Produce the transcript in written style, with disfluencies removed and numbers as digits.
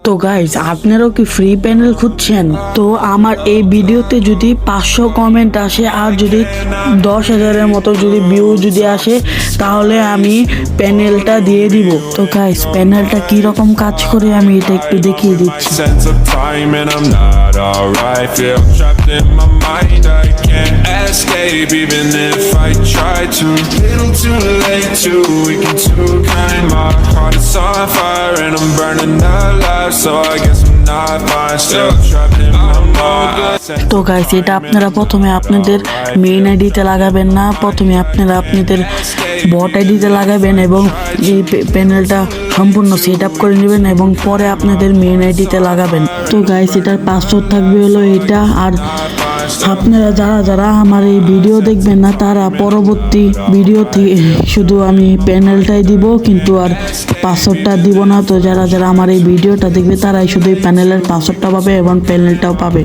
তো গাইজ আপনারাও কি ফ্রি প্যানেল খুঁজছেন? তো আমার এই ভিডিওতে যদি 500 কমেন্ট আসে আর যদি 10,000-এর মতো যদি ভিউ যদি আসে তাহলে আমি প্যানেলটা দিয়ে দিব। তো গাইজ প্যানেলটা কি রকম কাজ করে আমি এটা একটু দেখিয়ে দিচ্ছি। Sense of time and I'm not alright. Feel trapped in my mind, I can't escape even if I try to. Little too late to weaken too kind. My heart is on fire and I'm burning alive. So I guess I'm not fine. Still trapped in my mind. তো guys এটা আপনারা প্রথমে আপনাদের main আইডিতে লাগাবেন না, প্রথমে আপনারা আপনাদের বট আইডিতে লাগাবেন এবং এই প্যানেলটা সম্পূর্ণ সেট আপ করে নেবেন এবং পরে আপনাদের মেইন আইডিতে লাগাবেন। তো গাইস এটার পাসওয়ার্ড থাকবে হলো এটা। আর আপনারা যারা আমার এই ভিডিও দেখবেন না তারা পরবর্তী ভিডিওতে শুধু আমি প্যানেলটাই দিব কিন্তু আর পাসওয়ার্ডটা দিব না। তো যারা আমার এই ভিডিওটা দেখবে তারাই শুধু এই প্যানেলের পাসওয়ার্ডটা পাবে এবং প্যানেলটাও পাবে।